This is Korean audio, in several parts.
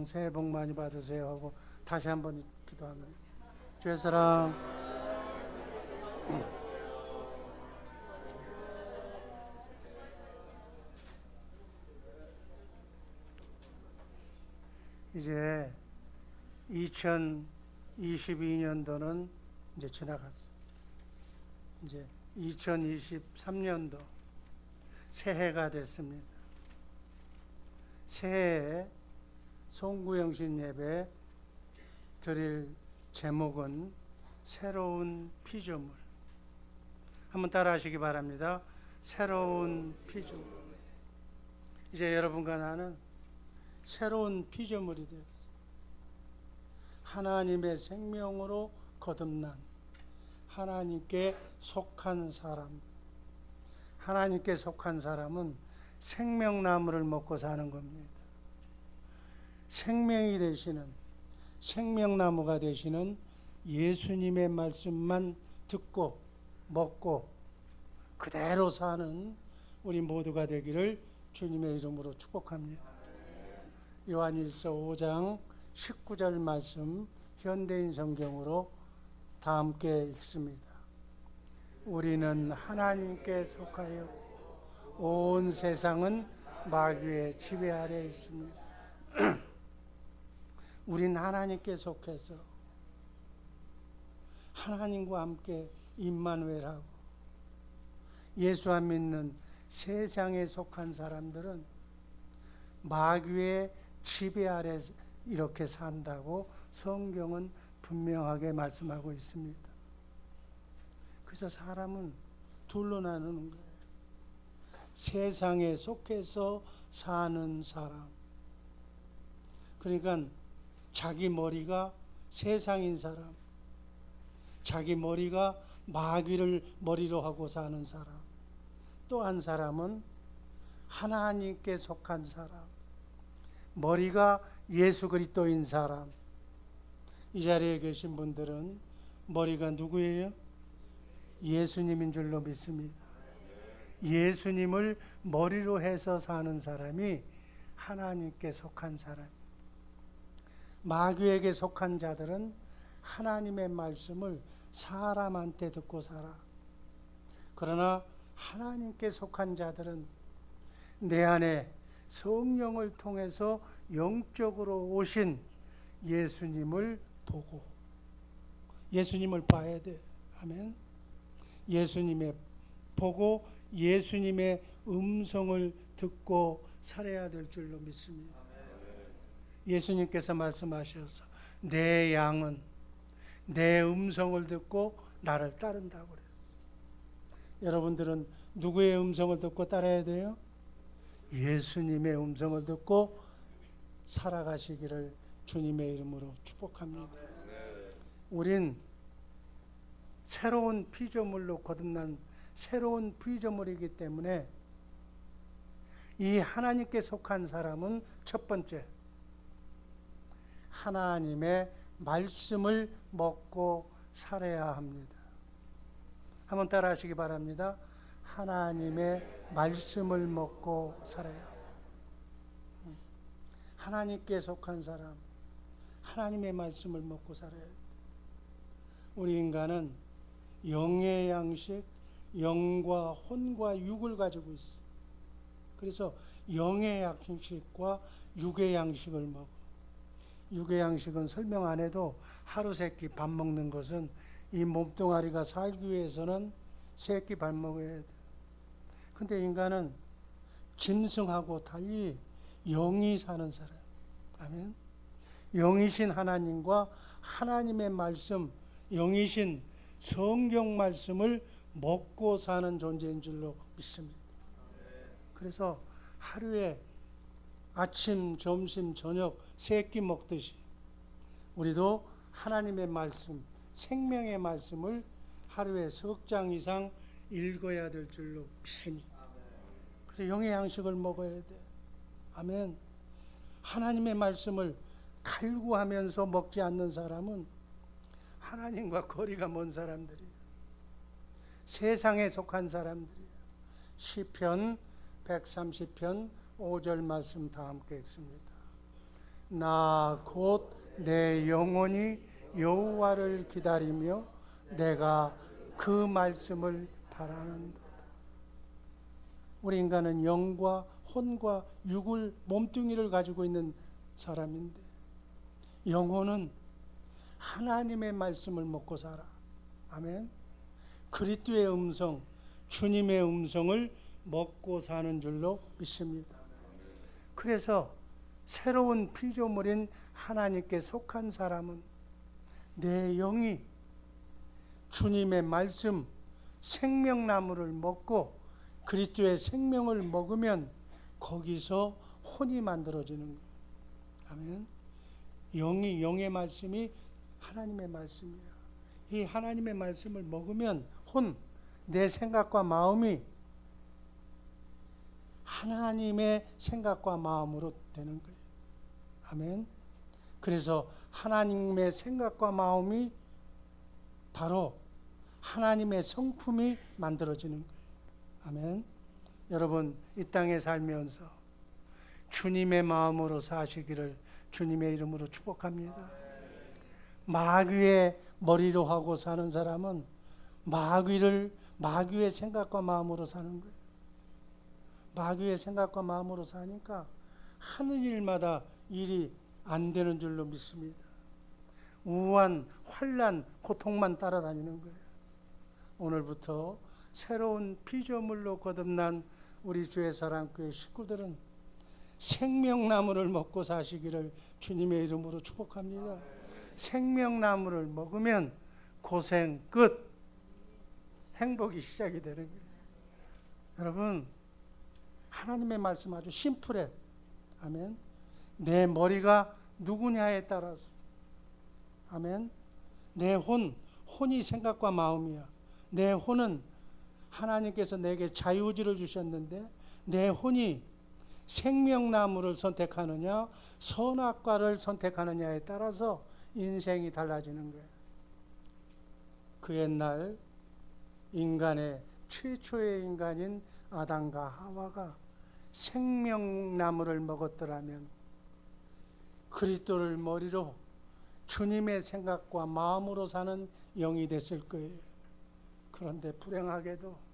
사랑 새해 복 많이 받으세요 하고 다시 한번 기도합니다. 주의 사랑. 이제 2022년도는 이제 지나갔어. 이제 2023년도 새해가 됐습니다. 새해에 송구영신 예배 드릴 제목은 새로운 피조물. 한번 따라 하시기 바랍니다. 새로운 피조물. 이제 여러분과 나는 새로운 피조물이 되었어. 하나님의 생명으로 거듭난 하나님께 속한 사람. 하나님께 속한 사람은 생명나무를 먹고 사는 겁니다. 생명이 되시는, 생명나무가 되시는 예수님의 말씀만 듣고 먹고 그대로 사는 우리 모두가 되기를 주님의 이름으로 축복합니다. 요한일서 5장 19절 말씀 현대인 성경으로 다 함께 읽습니다. 우리는 하나님께 속하여 온 세상은 마귀의 지배 아래에 있습니다. 우린 하나님께 속해서 하나님과 함께 임마누엘하고 예수 안 믿는 세상에 속한 사람들은 마귀의 지배 아래 이렇게 산다고 성경은 분명하게 말씀하고 있습니다. 그래서 사람은 둘로 나누는 거예요. 세상에 속해서 사는 사람. 그러니까 자기 머리가 세상인 사람, 자기 머리가 마귀를 머리로 하고 사는 사람, 또 한 사람은 하나님께 속한 사람, 머리가 예수 그리스도인 사람. 이 자리에 계신 분들은 머리가 누구예요? 예수님인 줄로 믿습니다. 예수님을 머리로 해서 사는 사람이 하나님께 속한 사람. 마귀에게 속한 자들은 하나님의 말씀을 사람한테 듣고 살아. 그러나 하나님께 속한 자들은 내 안에 성령을 통해서 영적으로 오신 예수님을 보고 예수님을 봐야 돼. 아멘. 예수님의 보고 예수님의 음성을 듣고 살아야 될 줄로 믿습니다. 예수님께서 말씀하셔서 내 양은 내 음성을 듣고 나를 따른다고 그랬어요. 여러분들은 누구의 음성을 듣고 따라야 돼요? 예수님의 음성을 듣고 살아가시기를 주님의 이름으로 축복합니다. 우린 새로운 피조물로 거듭난 새로운 피조물이기 때문에 이 하나님께 속한 사람은 첫 번째, 하나님의 말씀을 먹고 살아야 합니다. 한번 따라 하시기 바랍니다. 하나님의 말씀을 먹고 살아야. 하나님께 속한 사람, 하나님의 말씀을 먹고 살아야 돼. 우리 인간은 영의 양식, 영과 혼과 육을 가지고 있어. 그래서 영의 양식과 육의 양식을 먹어. 육의 양식은 설명 안 해도 하루 세끼 밥 먹는 것은 이 몸뚱아리가 살기 위해서는 세끼 밥 먹어야 돼. 근데 인간은 짐승하고 달리 영이 사는 사람. 아멘. 영이신 하나님과 하나님의 말씀, 영이신 성경 말씀을 먹고 사는 존재인 줄로 믿습니다. 그래서 하루에 아침, 점심, 저녁 세 끼 먹듯이 우리도 하나님의 말씀, 생명의 말씀을 하루에 석 장 이상 읽어야 될 줄로 믿습니다. 그래서 영의 양식을 먹어야 돼. 아멘. 하나님의 말씀을 갈구하면서 먹지 않는 사람은 하나님과 거리가 먼 사람들이에요. 세상에 속한 사람들이에요. 시편 130편 5절 말씀 다 함께 읽습니다. 나 곧 내 영혼이 여호와를 기다리며 내가 그 말씀을 바라는다. 우리 인간은 영과 혼과 육을 몸뚱이를 가지고 있는 사람인데 영혼은 하나님의 말씀을 먹고 살아. 아멘. 그리스도의 음성, 주님의 음성을 먹고 사는 줄로 믿습니다. 그래서 새로운 피조물인 하나님께 속한 사람은 내 영이 주님의 말씀 생명나무를 먹고 그리스도의 생명을 먹으면 거기서 혼이 만들어지는 거예요. 아멘. 영의 말씀이 하나님의 말씀이에요. 이 하나님의 말씀을 먹으면 내 생각과 마음이 하나님의 생각과 마음으로 되는 거예요. 아멘. 그래서 하나님의 생각과 마음이 바로 하나님의 성품이 만들어지는 거예요. 아멘. 여러분, 이 땅에 살면서 주님의 마음으로 사시기를 주님의 이름으로 축복합니다. 마귀의 머리로 하고 사는 사람은 마귀의 생각과 마음으로 사는 거예요. 마귀의 생각과 마음으로 사니까 하는 일마다 일이 안 되는 줄로 믿습니다. 우한, 환난, 고통만 따라다니는 거예요. 오늘부터 새로운 피조물로 거듭난 우리 주의 사랑교회 식구들은 생명나무를 먹고 사시기를 주님의 이름으로 축복합니다. 생명나무를 먹으면 고생 끝, 행복이 시작이 되는 거예요. 여러분, 하나님의 말씀 아주 심플해. 아멘. 내 머리가 누구냐에 따라서, 아멘. 내 혼이 생각과 마음이야. 내 혼은 하나님께서 내게 자유의지를 주셨는데 내 혼이 생명나무를 선택하느냐 선악과를 선택하느냐에 따라서 인생이 달라지는 거예요. 그 옛날 인간의 최초의 인간인 아담과 하와가 생명나무를 먹었더라면 그리스도를 머리로 주님의 생각과 마음으로 사는 영이 됐을 거예요. 그런데 불행하게도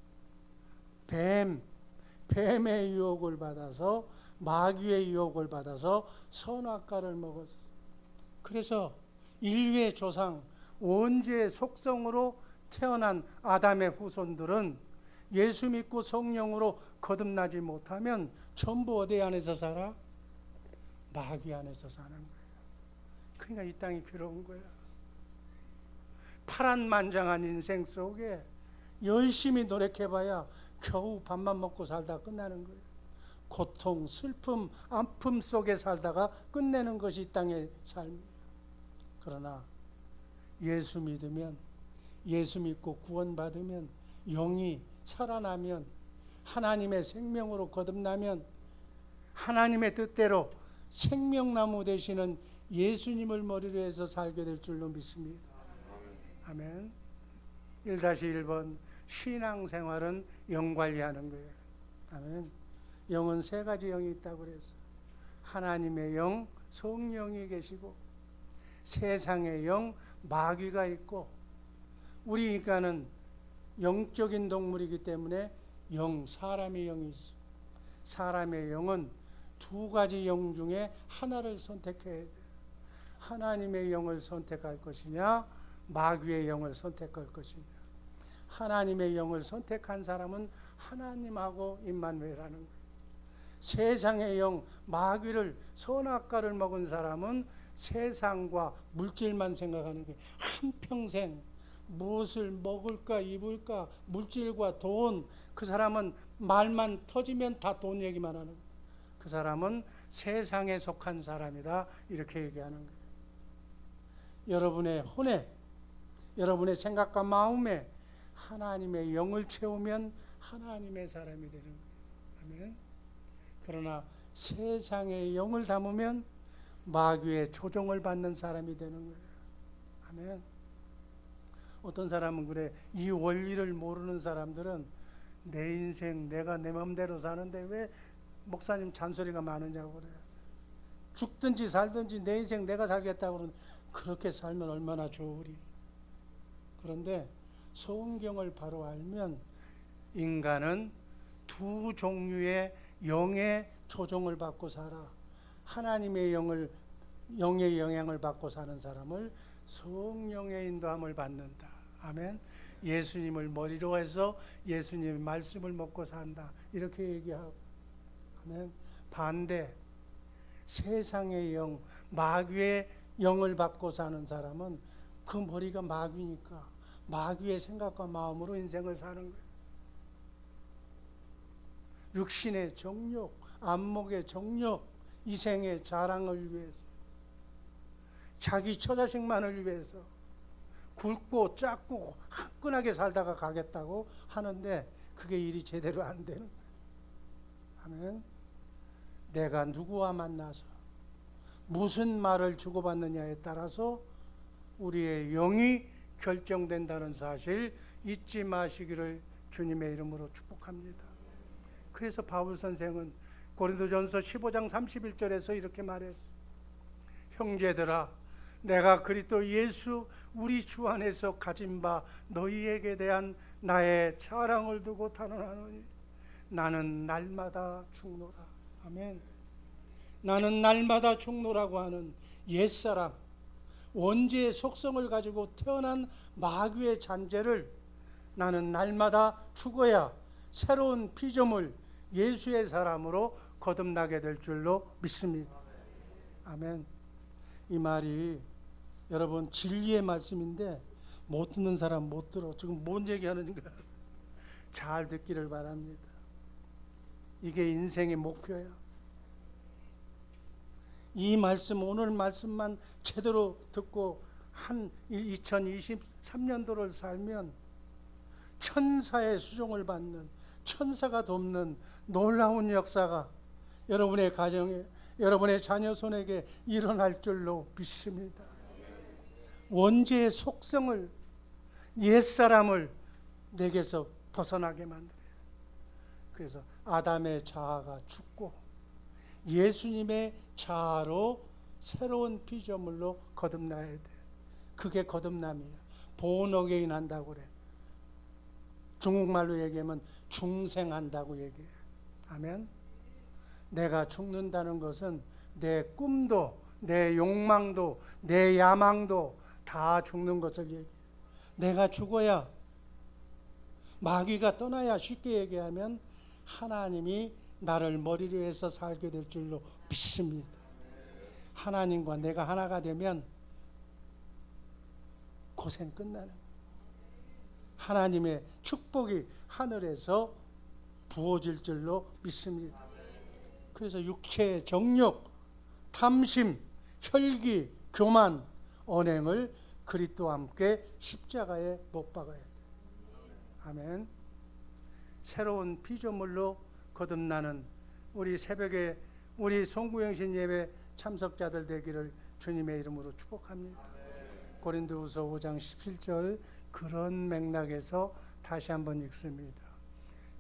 뱀의 유혹을 받아서 마귀의 유혹을 받아서 선악과를 먹었어요. 그래서 인류의 조상 원죄의 속성으로 태어난 아담의 후손들은 예수 믿고 성령으로 거듭나지 못하면 전부 어디 안에서 살아? 마귀 안에서 사는 거예요. 그러니까 이 땅이 괴로운 거예요. 파란만장한 인생 속에 열심히 노력해봐야 겨우 밥만 먹고 살다 끝나는 거예요. 고통, 슬픔, 아픔 속에 살다가 끝내는 것이 이 땅의 삶이에요. 그러나 예수 믿으면, 예수 믿고 구원받으면, 영이 살아나면, 하나님의 생명으로 거듭나면 하나님의 뜻대로 생명나무 되시는 예수님을 머리로 해서 살게 될 줄로 믿습니다. 아멘. 1-1번 신앙생활은 영 관리하는 거예요. 아멘. 영은 세 가지 영이 있다고 그랬어요. 하나님의 영, 성령이 계시고 세상의 영, 마귀가 있고 우리 인간은 영적인 동물이기 때문에 사람의 영이 있어요. 사람의 영은 두 가지 영 중에 하나를 선택해야 돼요. 하나님의 영을 선택할 것이냐 마귀의 영을 선택할 것이냐. 하나님의 영을 선택한 사람은 하나님하고 임마누엘하는 거예요. 세상의 영 마귀를 선악과를 먹은 사람은 세상과 물질만 생각하는 거예요. 한평생 무엇을 먹을까 입을까 물질과 돈, 그 사람은 말만 터지면 다 돈 얘기만 하는 거예요. 그 사람은 세상에 속한 사람이다 이렇게 얘기하는 거예요. 여러분의 혼에, 여러분의 생각과 마음에 하나님의 영을 채우면 하나님의 사람이 되는 거예요. 아멘. 그러나 세상의 영을 담으면 마귀의 조종을 받는 사람이 되는 거예요. 아멘. 어떤 사람은 그래, 이 원리를 모르는 사람들은 내 인생 내가 내 마음대로 사는데 왜 목사님 잔소리가 많으냐고 그래요. 죽든지 살든지 내 인생 내가 살겠다고 그러는, 그렇게 살면 얼마나 좋으리. 그런데 성경을 바로 알면 인간은 두 종류의 영의 조종을 받고 살아. 하나님의 영의 영향을 받고 사는 사람을 성령의 인도함을 받는다. 아멘. 예수님을 머리로 해서 예수님의 말씀을 먹고 산다. 이렇게 얘기하고. 아멘. 반대, 세상의 영, 마귀의 영을 받고 사는 사람은 그 머리가 마귀니까 마귀의 생각과 마음으로 인생을 사는 거예요. 육신의 정욕, 안목의 정욕, 이생의 자랑을 위해서, 자기 처자식만을 위해서 굵고 작고 화끈하게 살다가 가겠다고 하는데 그게 일이 제대로 안 되는 거예요. 아멘. 내가 누구와 만나서 무슨 말을 주고받느냐에 따라서 우리의 영이 결정된다는 사실 잊지 마시기를 주님의 이름으로 축복합니다. 그래서 바울 선생은 고린도전서 15장 31절에서 이렇게 말했어요. 형제들아, 내가 그리스도 예수 우리 주 안에서 가진 바 너희에게 대한 나의 자랑을 두고 단언하노니 나는 날마다 죽노라. 아멘. 나는 날마다 죽노라고 하는 옛사람, 원죄의 속성을 가지고 태어난 마귀의 잔재를 나는 날마다 죽어야 새로운 피조물 예수의 사람으로 거듭나게 될 줄로 믿습니다. 아멘. 이 말이 여러분 진리의 말씀인데 못 듣는 사람 못 들어. 지금 뭔 얘기하는가 잘 듣기를 바랍니다. 이게 인생의 목표야. 이 말씀, 오늘 말씀만 제대로 듣고 한 2023년도를 살면 천사의 수종을 받는, 천사가 돕는 놀라운 역사가 여러분의 가정에, 여러분의 자녀 손에게 일어날 줄로 믿습니다. 원죄의 속성을, 옛사람을 내게서 벗어나게 만들어요. 그래서 아담의 자아가 죽고 예수님의 자아로 새로운 피조물로 거듭나야 돼. 그게 거듭남이에요. born again 한다고 그래. 중국말로 얘기하면 중생한다고 얘기해. 아멘. 내가 죽는다는 것은 내 꿈도, 내 욕망도, 내 야망도 다 죽는 것을 얘기해. 내가 죽어야, 마귀가 떠나야, 쉽게 얘기하면 하나님이 나를 머리로 해서 살게 될 줄로 믿습니다. 하나님과 내가 하나가 되면 고생 끝나는, 하나님의 축복이 하늘에서 부어질 줄로 믿습니다. 그래서 육체의 정욕, 탐심, 혈기, 교만, 언행을 그리스도와 함께 십자가에 못 박아야 돼. 아멘. 새로운 피조물로 거듭나는 우리 새벽에 우리 송구영신 예배 참석자들 되기를 주님의 이름으로 축복합니다. 고린도후서 5장 17절 그런 맥락에서 다시 한번 읽습니다.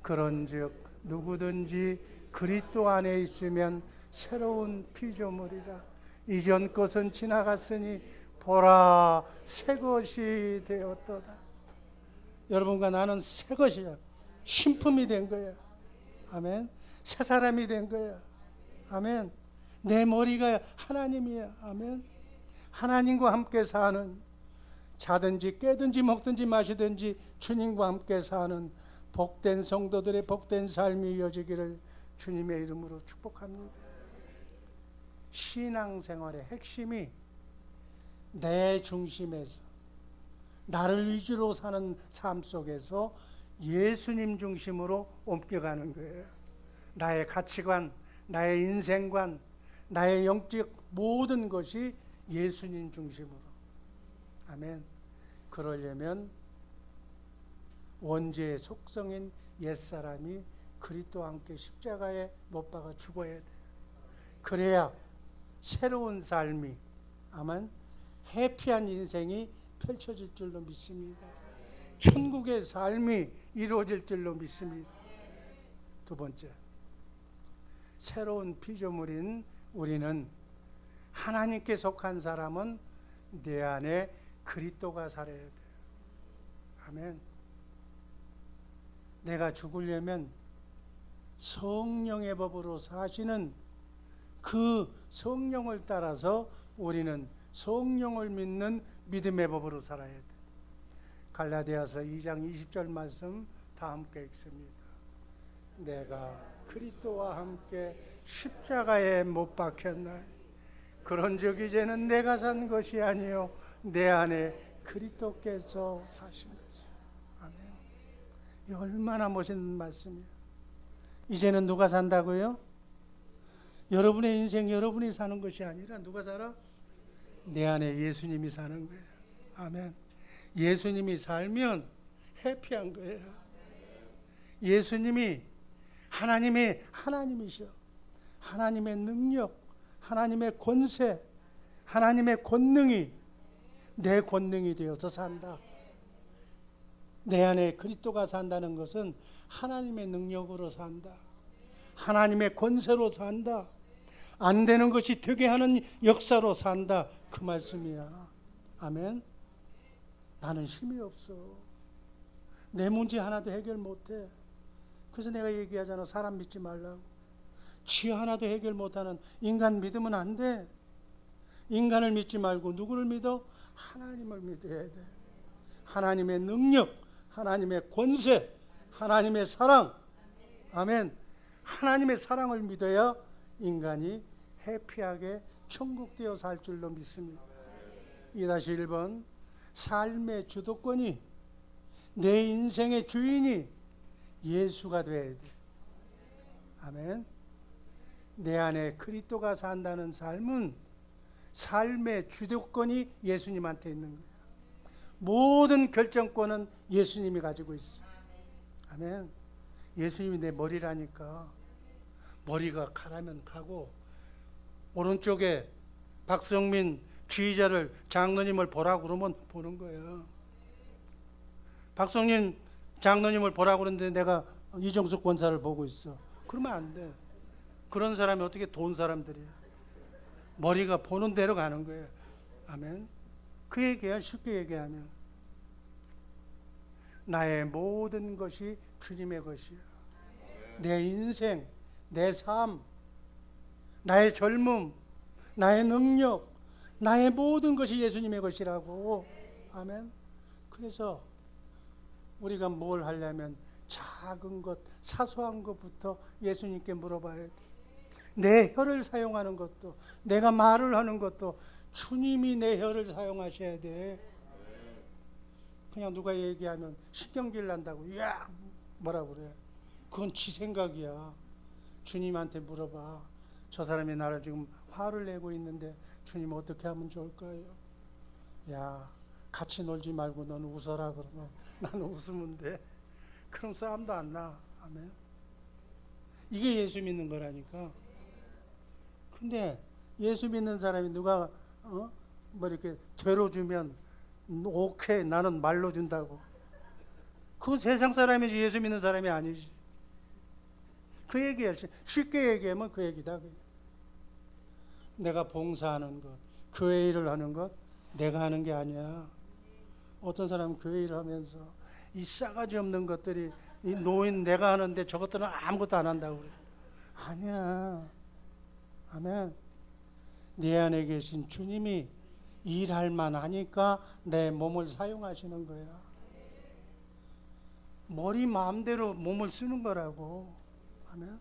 그런즉 누구든지 그리스도 안에 있으면 새로운 피조물이라. 이전 것은 지나갔으니 보라 새 것이 되었도다. 여러분과 나는 새 것이야. 신품이 된 거야. 아멘. 새 사람이 된 거야. 아멘. 내 머리가 하나님이야. 아멘. 하나님과 함께 사는, 자든지 깨든지 먹든지 마시든지 주님과 함께 사는 복된 성도들의 복된 삶이 이어지기를 주님의 이름으로 축복합니다. 신앙생활의 핵심이 내 중심에서, 나를 위주로 사는 삶 속에서 예수님 중심으로 옮겨가는 거예요. 나의 가치관, 나의 인생관, 나의 영적 모든 것이 예수님 중심으로. 아멘. 그러려면 원죄의 속성인 옛사람이 그리스도와 함께 십자가에 못 박아 죽어야 돼. 그래야 새로운 삶이, 아멘, 해피한 인생이 펼쳐질 줄로 믿습니다. 천국의 삶이 이루어질 줄로 믿습니다. 두 번째, 새로운 피조물인 우리는 하나님께 속한 사람은 내 안에 그리스도가 살아야 돼. 아멘. 내가 죽으려면 성령의 법으로 사시는 그 성령을 따라서 우리는 성령을 믿는 믿음의 법으로 살아야 돼. 갈라디아서 2장 20절 말씀 다 함께 읽습니다. 내가 그리스도와 함께 십자가에 못 박혔나니 그런즉 이제는 내가 산 것이 아니요 내 안에 그리스도께서 사신 것이요. 아멘. 이 얼마나 멋있는 말씀이에요. 이제는 누가 산다고요? 여러분의 인생 여러분이 사는 것이 아니라 누가 살아? 내 안에 예수님이 사는 거예요. 아멘. 예수님이 살면 해피한 거예요. 예수님이 하나님이셔. 하나님의 능력, 하나님의 권세, 하나님의 권능이 내 권능이 되어서 산다. 내 안에 그리스도가 산다는 것은 하나님의 능력으로 산다. 하나님의 권세로 산다. 안 되는 것이 되게 하는 역사로 산다. 그 말씀이야. 아멘. 나는 힘이 없어. 내 문제 하나도 해결 못해. 그래서 내가 얘기하잖아. 사람 믿지 말라고. 지 하나도 해결 못하는 인간 믿으면 안 돼. 인간을 믿지 말고 누구를 믿어? 하나님을 믿어야 돼. 하나님의 능력, 하나님의 권세, 하나님의 사랑. 아멘. 하나님의 사랑을 믿어야 인간이 해피하게 천국 되어 살 줄로 믿습니다. 2-1번 삶의 주도권이 내 인생의 주인이 예수가 되어야 돼. 아멘. 내 안에 그리스도가 산다는 삶은 삶의 주도권이 예수님한테 있는 거예요. 모든 결정권은 예수님이 가지고 있어. 아멘. 예수님이 내 머리라니까. 머리가 가라면 가고 오른쪽에 박성민 지휘자를 장로님을 보라고 그러면 보는 거예요. 박성민 장로님을 보라고 그러는데 내가 이정숙 권사를 보고 있어. 그러면 안 돼. 그런 사람이 어떻게 돈 사람들이야. 머리가 보는 대로 가는 거예요. 아멘. 그 얘기야. 쉽게 얘기하면 나의 모든 것이 주님의 것이야. 내 인생, 내 삶, 나의 젊음, 나의 능력, 나의 모든 것이 예수님의 것이라고. 아멘. 그래서 우리가 뭘 하려면 작은 것, 사소한 것부터 예수님께 물어봐야 돼. 내 혀를 사용하는 것도, 내가 말을 하는 것도 주님이 내 혀를 사용하셔야 돼. 그냥 누가 얘기하면 신경질 난다고, 야 뭐라 그래. 그건 지 생각이야. 주님한테 물어봐. 저 사람이 나를 지금 화를 내고 있는데 주님 어떻게 하면 좋을까요? 야, 같이 놀지 말고 너는 웃어라. 그러면 나는 웃으면 돼. 그럼 싸움도 안 나. 아멘. 이게 예수 믿는 거라니까. 근데 예수 믿는 사람이 누가 뭐 이렇게 되로 주면 오케이 나는 말로 준다고. 그건 세상 사람이지 예수 믿는 사람이 아니지. 그 얘기야. 쉽게 얘기하면 그 얘기다. 내가 봉사하는 것, 교회 일을 하는 것 내가 하는 게 아니야. 어떤 사람은 교회 일을 하면서 이 싸가지 없는 것들이 이 노인 내가 하는데 저것들은 아무것도 안 한다고 그래. 아니야. 아멘. 내 안에 계신 주님이 일할 만하니까 내 몸을 사용하시는 거야. 머리 마음대로 몸을 쓰는 거라고. 아멘.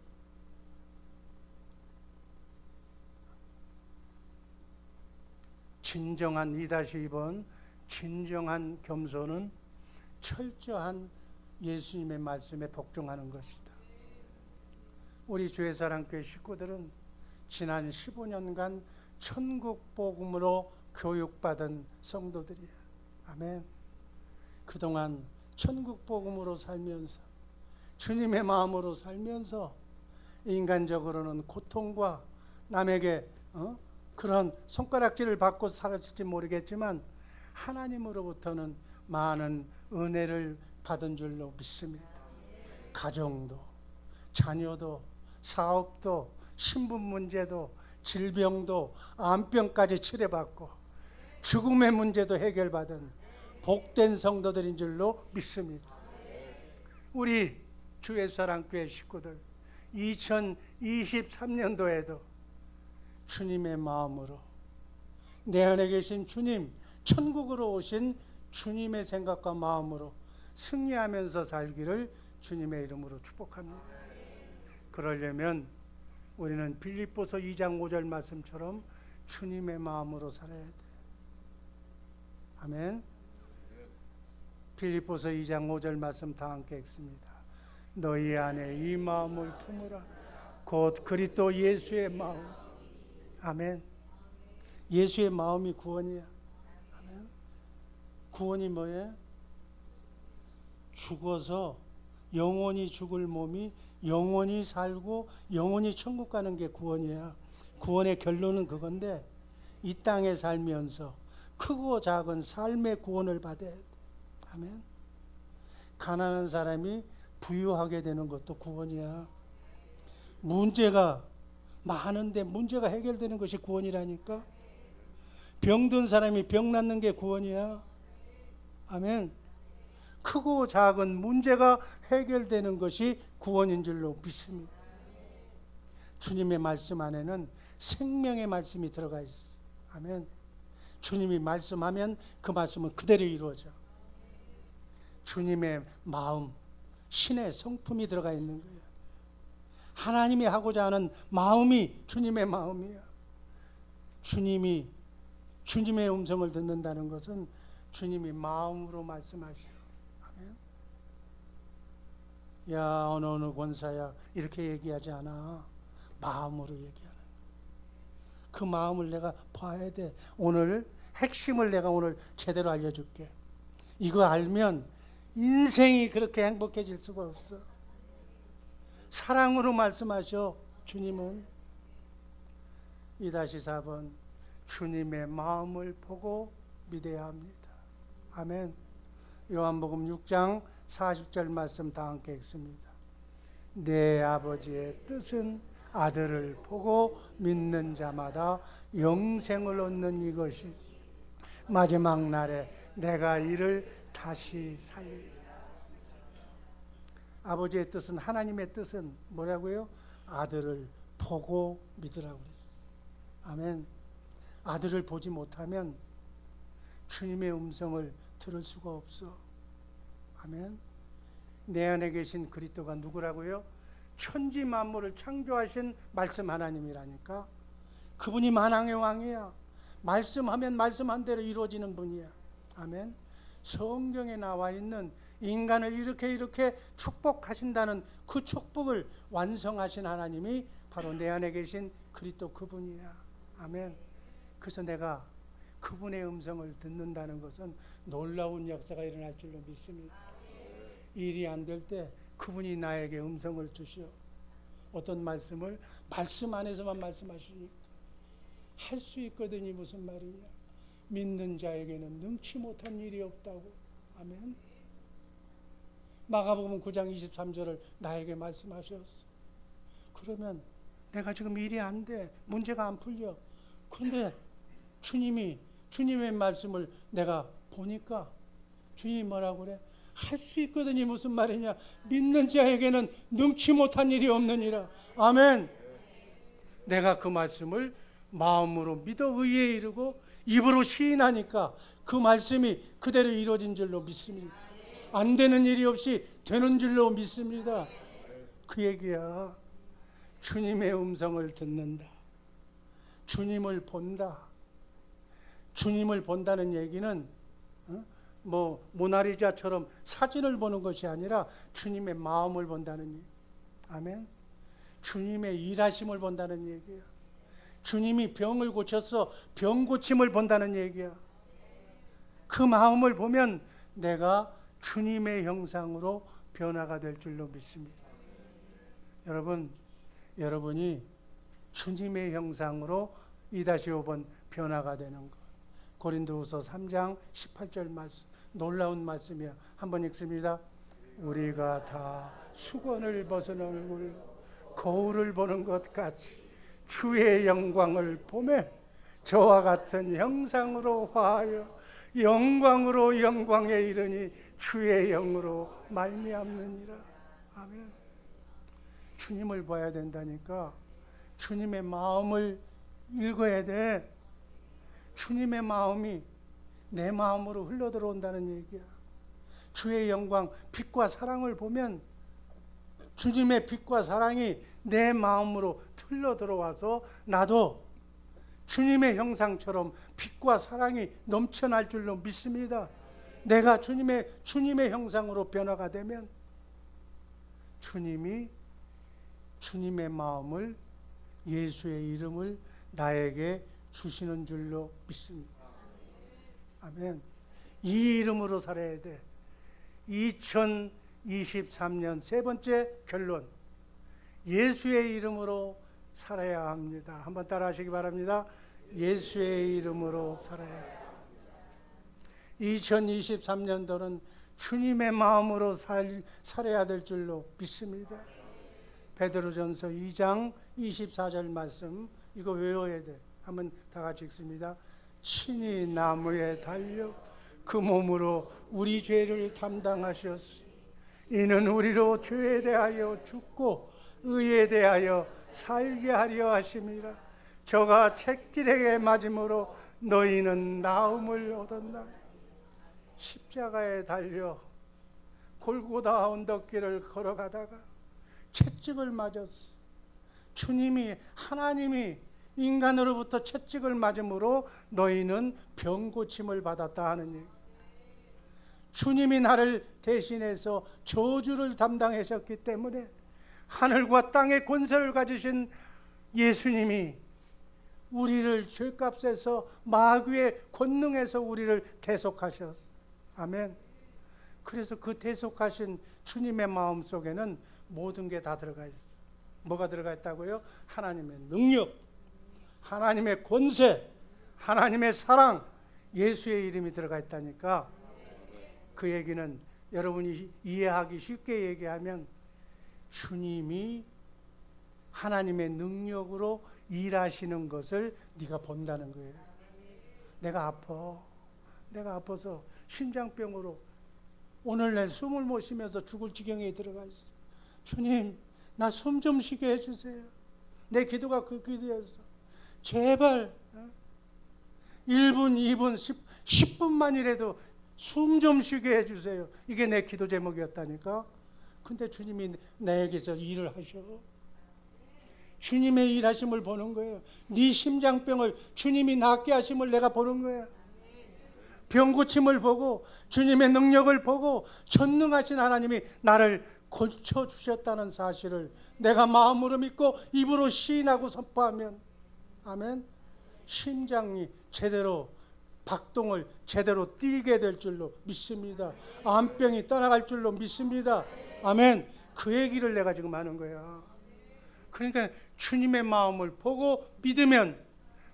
진정한 2-2번 진정한 겸손은 철저한 예수님의 말씀에 복종하는 것이다. 우리 주의사랑교회 식구들은 지난 15년간 천국 복음으로 교육받은 성도들이야. 아멘. 그동안 천국 복음으로 살면서 주님의 마음으로 살면서 인간적으로는 고통과 남에게 그런 손가락질을 받고 살았을지 모르겠지만 하나님으로부터는 많은 은혜를 받은 줄로 믿습니다. 가정도, 자녀도, 사업도, 신분 문제도, 질병도 암병까지 치료받고 죽음의 문제도 해결받은 복된 성도들인 줄로 믿습니다. 우리 주의 사랑교회 식구들 2023년도에도 주님의 마음으로 내 안에 계신 주님, 천국으로 오신 주님의 생각과 마음으로 승리하면서 살기를 주님의 이름으로 축복합니다. 그러려면 우리는 빌립보서 2장 5절 말씀처럼 주님의 마음으로 살아야 돼. 아멘. 빌립보서 2장 5절 말씀 다 함께 읽습니다. 너희 안에 이 마음을 품으라. 곧 그리스도 예수의 마음. 아멘. 예수의 마음이 구원이야. 아멘. 구원이 뭐예요? 죽어서 영원히 죽을 몸이 영원히 살고 영원히 천국 가는 게 구원이야. 구원의 결론은 그건데 이 땅에 살면서 크고 작은 삶의 구원을 받아야 돼. 아멘. 가난한 사람이 부유하게 되는 것도 구원이야. 문제가 많은데 문제가 해결되는 것이 구원이라니까. 병든 사람이 병 낫는 게 구원이야. 아멘. 크고 작은 문제가 해결되는 것이 구원인 줄로 믿습니다. 주님의 말씀 안에는 생명의 말씀이 들어가 있어. 아멘. 주님이 말씀하면 그 말씀은 그대로 이루어져. 주님의 마음, 신의 성품이 들어가 있는 거예요. 하나님이 하고자 하는 마음이 주님의 마음이야. 주님의 음성을 듣는다는 것은 주님이 마음으로 말씀하셔. 아멘. 야, 어느 권사야 이렇게 얘기하지 않아. 마음으로 얘기하는. 그 마음을 내가 봐야 돼. 오늘 핵심을 내가 오늘 제대로 알려줄게. 이거 알면 인생이 그렇게 행복해질 수가 없어. 사랑으로 말씀하셔. 주님은 2-4번 주님의 마음을 보고 믿어야 합니다. 아멘. 요한복음 6장 40절 말씀 다 함께 읽습니다. 내 아버지의 뜻은 아들을 보고 믿는 자마다 영생을 얻는 이것이 마지막 날에 내가 이를 다시 살리리라. 아버지의 뜻은, 하나님의 뜻은 뭐라고요? 아들을 보고 믿으라고 그랬어요. 아멘. 아들을 보지 못하면 주님의 음성을 들을 수가 없어. 아멘. 내 안에 계신 그리스도가 누구라고요? 천지 만물을 창조하신 말씀 하나님이라니까. 그분이 만왕의 왕이야. 말씀하면 말씀한 대로 이루어지는 분이야. 아멘. 성경에 나와 있는 인간을 이렇게 축복하신다는 그 축복을 완성하신 하나님이 바로 내 안에 계신 그리스도 그분이야. 아멘. 그래서 내가 그분의 음성을 듣는다는 것은 놀라운 역사가 일어날 줄로 믿습니다. 일이 안 될 때 그분이 나에게 음성을 주시오. 어떤 말씀을 말씀 안에서만 말씀하시니까 할 수 있거든요. 무슨 말이냐? 믿는 자에게는 능치 못한 일이 없다고. 아멘. 마가복음 9장 23절을 나에게 말씀하셨어. 그러면 내가 지금 일이 안 돼. 문제가 안 풀려. 그런데 주님의 말씀을 내가 보니까 주님이 뭐라고 그래? 할 수 있거든요. 무슨 말이냐? 믿는 자에게는 능치 못한 일이 없느니라. 아멘. 내가 그 말씀을 마음으로 믿어 의에 이르고 입으로 시인하니까 그 말씀이 그대로 이루어진 줄로 믿습니다. 안 되는 일이 없이 되는 줄로 믿습니다. 그 얘기야. 주님의 음성을 듣는다. 주님을 본다. 주님을 본다는 얘기는 모나리자처럼 사진을 보는 것이 아니라 주님의 마음을 본다는 얘기. 아멘. 주님의 일하심을 본다는 얘기야. 주님이 병을 고쳐서 병 고침을 본다는 얘기야. 그 마음을 보면 내가 주님의 형상으로 변화가 될 줄로 믿습니다. 여러분이 주님의 형상으로 2-5번 변화가 되는 것. 고린도후서 3장 18절 말씀, 놀라운 말씀이야. 한번 읽습니다. 우리가 다 수건을 벗은 얼굴 거울을 보는 것 같이 주의 영광을 보매 저와 같은 형상으로 화하여 영광으로 영광에 이르니 주의 영으로 말미암느니라. 아멘. 주님을 봐야 된다니까. 주님의 마음을 읽어야 돼. 주님의 마음이 내 마음으로 흘러들어온다는 얘기야. 주의 영광, 빛과 사랑을 보면 주님의 빛과 사랑이 내 마음으로 흘러들어와서 나도 주님의 형상처럼 빛과 사랑이 넘쳐날 줄로 믿습니다. 내가 주님의 형상으로 변화가 되면 주님이 주님의 마음을, 예수의 이름을 나에게 주시는 줄로 믿습니다. 아멘. 이 이름으로 살아야 돼. 2023년 세 번째 결론, 예수의 이름으로 살아야 합니다. 한번 따라 하시기 바랍니다. 예수의 이름으로 살아야 돼. 2023년도는 주님의 마음으로 살아야 될 줄로 믿습니다. 베드로전서 2장 24절 말씀, 이거 외워야 돼. 한번 다 같이 읽습니다. 친히 나무에 달려 그 몸으로 우리 죄를 담당하셨으니 이는 우리로 죄에 대하여 죽고 의에 대하여 살게 하려 하심이라. 저가 책질에게 맞음으로 너희는 나음을 얻었나. 십자가에 달려 골고다 언덕길을 걸어가다가 채찍을 맞았어. 하나님이 인간으로부터 채찍을 맞음으로 너희는 병고침을 받았다 하는 얘기. 주님이 나를 대신해서 저주를 담당하셨기 때문에 하늘과 땅의 권세를 가지신 예수님이 우리를 죄값에서 마귀의 권능에서 우리를 대속하셨어. 아멘. 그래서 그 대속하신 주님의 마음 속에는 모든 게 다 들어가 있어. 뭐가 들어가 있다고요? 하나님의 능력, 하나님의 권세, 하나님의 사랑, 예수의 이름이 들어가 있다니까. 그 얘기는 여러분이 이해하기 쉽게 얘기하면 주님이 하나님의 능력으로 일하시는 것을 네가 본다는 거예요. 내가 아파서 심장병으로 오늘 내 숨을 못 쉬면서 죽을 지경에 들어가 있어. 주님, 나 숨 좀 쉬게 해주세요. 내 기도가 그 기도였어. 제발 1분, 2분, 10분만이라도 숨 좀 쉬게 해주세요. 이게 내 기도 제목이었다니까. 근데 주님이 나에게서 일을 하셔. 주님의 일하심을 보는 거예요. 네 심장병을 주님이 낫게 하심을 내가 보는 거야. 병고침을 보고 주님의 능력을 보고 전능하신 하나님이 나를 고쳐주셨다는 사실을 내가 마음으로 믿고 입으로 시인하고 선포하면, 아멘, 심장이 제대로 박동을 제대로 뛰게 될 줄로 믿습니다. 암병이 떠나갈 줄로 믿습니다. 아멘. 그 얘기를 내가 지금 하는 거야. 그러니까 주님의 마음을 보고 믿으면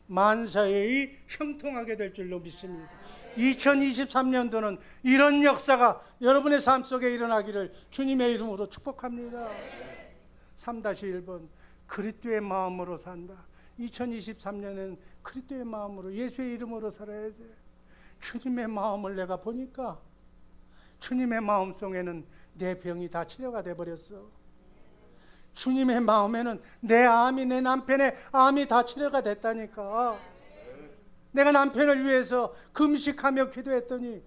만사의 형통하게 될 줄로 믿습니다. 2023년도는 이런 역사가 여러분의 삶 속에 일어나기를 주님의 이름으로 축복합니다. 3-1번 그리스도의 마음으로 산다. 2023년은 그리스도의 마음으로, 예수의 이름으로 살아야 돼. 주님의 마음을 내가 보니까 주님의 마음 속에는 내 병이 다 치료가 돼버렸어. 주님의 마음에는 내 남편의 암이 다 치료가 됐다니까. 내가 남편을 위해서 금식하며 기도했더니,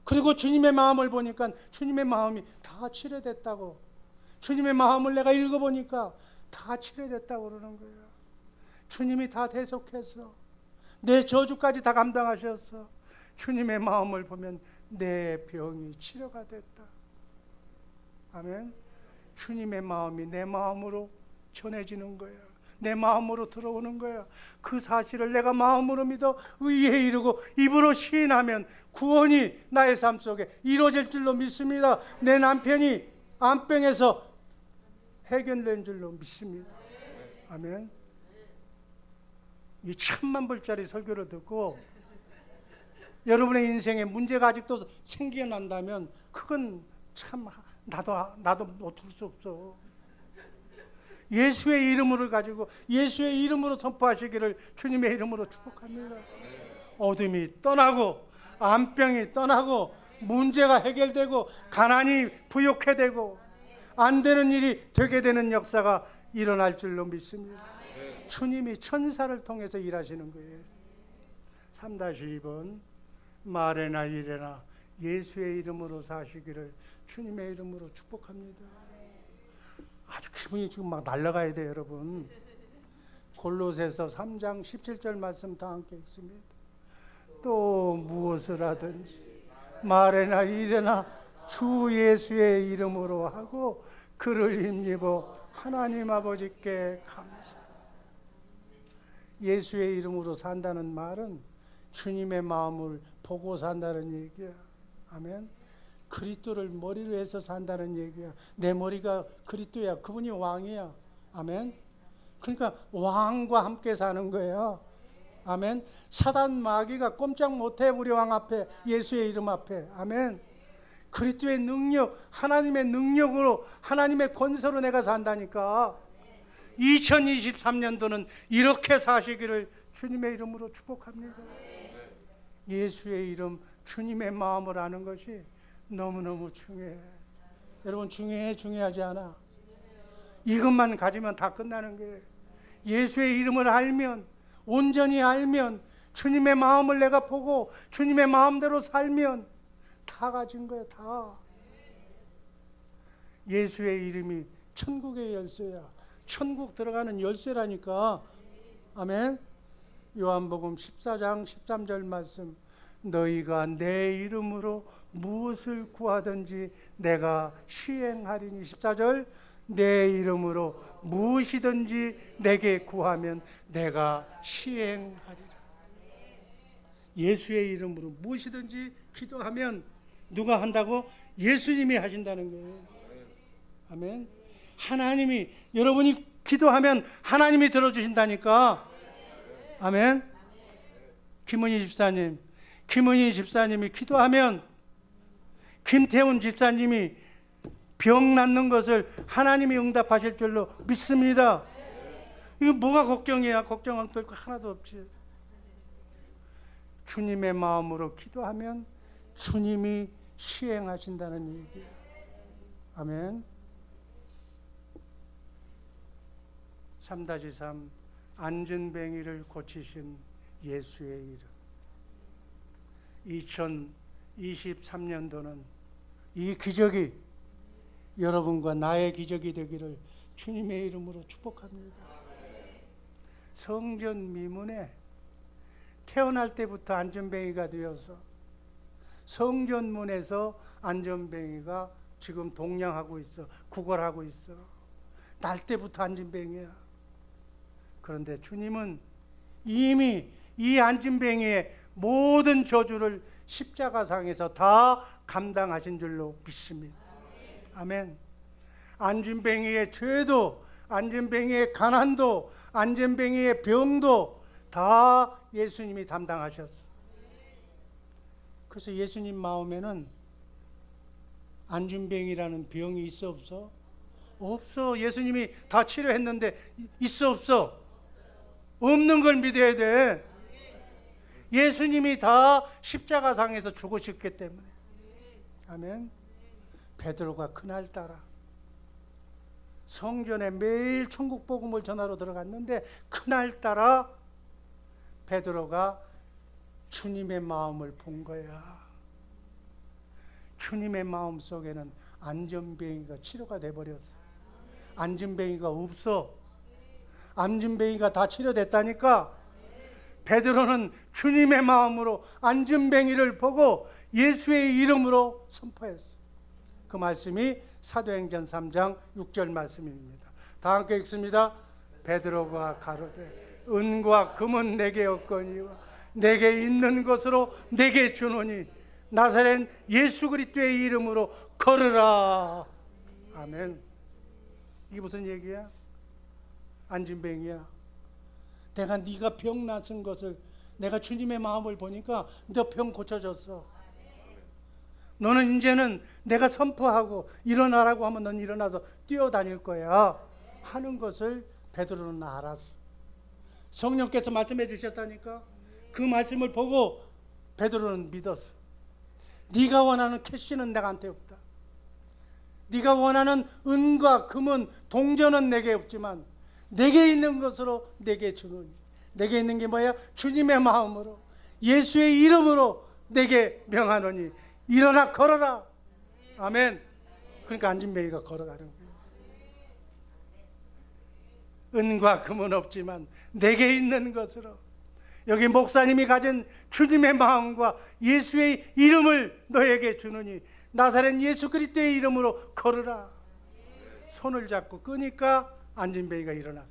그리고 주님의 마음을 보니까 주님의 마음이 다 치료됐다고. 주님의 마음을 내가 읽어보니까 다 치료됐다고 그러는 거예요. 주님이 다 대속해서 내 저주까지 다 감당하셨어. 주님의 마음을 보면 내 병이 치료가 됐다. 아멘. 주님의 마음이 내 마음으로 전해지는 거야. 내 마음으로 들어오는 거야. 그 사실을 내가 마음으로 믿어 의에 이르고 입으로 시인하면 구원이 나의 삶 속에 이루어질 줄로 믿습니다. 내 남편이 암병에서 해결된 줄로 믿습니다. 아멘. 이 1000만 불짜리 설교를 듣고 여러분의 인생에 문제가 아직도 생겨난다면 그건 참 나도 어쩔 수 없어. 예수의 이름을 가지고 예수의 이름으로 선포하시기를 주님의 이름으로 축복합니다. 어둠이 떠나고 암병이 떠나고 문제가 해결되고 가난이 부욕해 되고 안 되는 일이 되게 되는 역사가 일어날 줄로 믿습니다. 주님이 천사를 통해서 일하시는 거예요. 3-2번 말에나 일에나 예수의 이름으로 사시기를 주님의 이름으로 축복합니다. 아주 기분이 지금 막 날아가야 돼요, 여러분. 골로새서 3장 17절 말씀 다 함께 읽습니다. 또 무엇을 하든지 말에나 일에나 주 예수의 이름으로 하고 그를 힘입어 하나님 아버지께 감사. 예수의 이름으로 산다는 말은 주님의 마음을 보고 산다는 얘기야. 아멘. 그리스도를 머리로 해서 산다는 얘기야. 내 머리가 그리스도야. 그분이 왕이야. 아멘. 그러니까 왕과 함께 사는 거예요. 아멘. 사단 마귀가 꼼짝 못해. 우리 왕 앞에, 예수의 이름 앞에. 아멘. 그리스도의 능력, 하나님의 능력으로, 하나님의 권세로 내가 산다니까. 2023년도는 이렇게 사시기를 주님의 이름으로 축복합니다. 예수의 이름, 주님의 마음을 아는 것이 너무너무 중요해. 여러분, 중요해? 중요하지 않아? 이것만 가지면 다 끝나는 거예요. 예수의 이름을 알면, 온전히 알면, 주님의 마음을 내가 보고 주님의 마음대로 살면 다 가진 거야. 다. 예수의 이름이 천국의 열쇠야. 천국 들어가는 열쇠라니까. 아멘. 요한복음 14장 13절 말씀, 너희가 내 이름으로 무엇을 구하든지 내가 시행하리니. 14절, 내 이름으로 무엇이든지 내게 구하면 내가 시행하리라. 예수의 이름으로 무엇이든지 기도하면 누가 한다고? 예수님이 하신다는 거예요. 아멘. 하나님이, 여러분이 기도하면 하나님이 들어주신다니까. 아멘. 김은희 집사님이 기도하면 김태훈 집사님이 병 낫는 것을 하나님이 응답하실 줄로 믿습니다. 이거 뭐가 걱정이야? 걱정할 거 하나도 없지. 주님의 마음으로 기도하면 주님이 시행하신다는 얘기야. 아멘. 3-3 안전뱅이를 고치신 예수의 이름. 2023년도는 이 기적이 여러분과 나의 기적이 되기를 주님의 이름으로 축복합니다. 성전 미문에 태어날 때부터 안전뱅이가 되어서 성전문에서 안전뱅이가 지금 동냥하고 있어. 구걸하고 있어. 날 때부터 안전뱅이야. 그런데 주님은 이미 이 안전뱅이의 모든 저주를 십자가상에서 다 감당하신 줄로 믿습니다. 아멘. 안전뱅이의 죄도, 안전뱅이의 가난도, 안전뱅이의 병도 다 예수님이 담당하셨어. 그래서 예수님 마음에는 안전뱅이라는 병이 있어 없어? 없어. 예수님이 다 치료했는데 있어 없어? 없는 걸 믿어야 돼. 예수님이 다 십자가상에서 죽으셨기 때문에. 아멘. 베드로가 그날따라 성전에 매일 천국 복음을 전하러 들어갔는데 그날따라 베드로가 주님의 마음을 본 거야. 주님의 마음 속에는 안전뱅이가 치료가 돼버렸어. 안전뱅이가 없어. 안전뱅이가 다 치료됐다니까. 베드로는 주님의 마음으로 안전뱅이를 보고 예수의 이름으로 선포했어. 그 말씀이 사도행전 3장 6절 말씀입니다. 다 함께 읽습니다. 베드로가 가로되 은과 금은 내게 없거니와 내게 있는 것으로 내게 주노니 나사렛 예수 그리스도의 이름으로 걸으라. 아멘. 이게 무슨 얘기야? 안전뱅이야. 내가 네가 병 낫은 것을, 내가 주님의 마음을 보니까 너 병 고쳐졌어. 너는 이제는 내가 선포하고 일어나라고 하면 넌 일어나서 뛰어다닐 거야. 하는 것을 베드로는 알았어. 성령께서 말씀해 주셨다니까. 그 말씀을 보고 베드로는 믿었어. 네가 원하는 캐시는 내가한테 없다. 네가 원하는 은과 금은 동전은 내게 없지만 내게 있는 것으로 내게 주노니. 내게 있는 게 뭐야? 주님의 마음으로 예수의 이름으로 내게 명하노니 일어나 걸어라. 아멘. 그러니까 안진뱅이가 걸어가는 거예요. 은과 금은 없지만 내게 있는 것으로, 여기 목사님이 가진 주님의 마음과 예수의 이름을 너에게 주노니 나사렛 예수 그리스도의 이름으로 걸으라. 손을 잡고 끄니까 안진뱅이가 일어났어.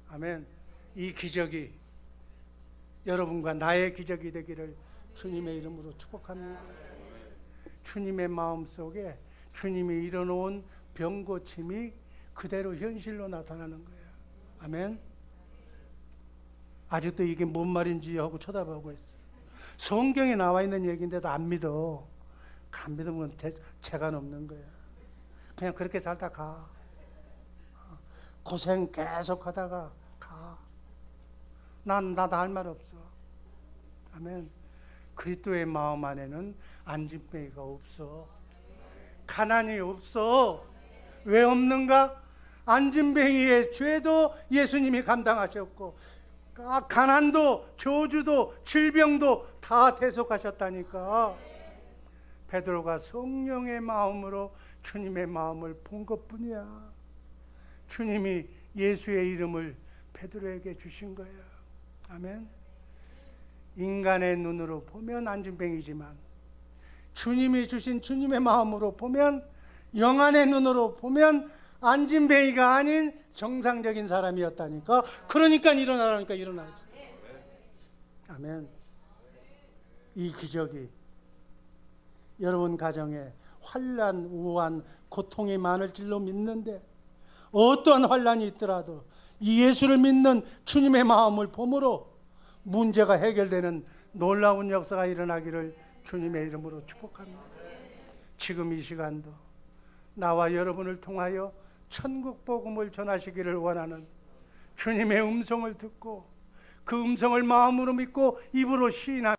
아멘. 이 기적이 여러분과 나의 기적이 되기를 주님의 이름으로 축복합니다. 주님의 마음속에 주님이 이뤄놓은 병고침이 그대로 현실로 나타나는 거예요. 아멘. 아직도 이게 뭔 말인지 하고 쳐다보고 있어. 성경에 나와 있는 얘기인데도 안 믿어. 안 믿으면 재간 없는 거야. 그냥 그렇게 살다 가. 고생 계속 하다가 가. 나도 할 말 없어. 아멘. 그리스도의 마음 안에는 안진뱅이가 없어. 가난이 없어. 왜 없는가? 안진뱅이의 죄도 예수님이 감당하셨고, 가난도 저주도 질병도 다 대속하셨다니까. 베드로가 성령의 마음으로 주님의 마음을 본 것뿐이야. 주님이 예수의 이름을 베드로에게 주신 거야. 아멘. 인간의 눈으로 보면 안진뱅이지만 주님이 주신 주님의 마음으로 보면, 영안의 눈으로 보면 안진뱅이가 아닌 정상적인 사람이었다니까. 그러니까 일어나라니까 일어나지. 아멘. 이 기적이 여러분 가정에 환난, 우한, 고통이 많을 줄로 믿는데, 어떠한 환난이 있더라도 이 예수를 믿는 주님의 마음을 봄으로 문제가 해결되는 놀라운 역사가 일어나기를 주님의 이름으로 축복합니다. 지금 이 시간도 나와 여러분을 통하여 천국 복음을 전하시기를 원하는 주님의 음성을 듣고 그 음성을 마음으로 믿고 입으로 시인하며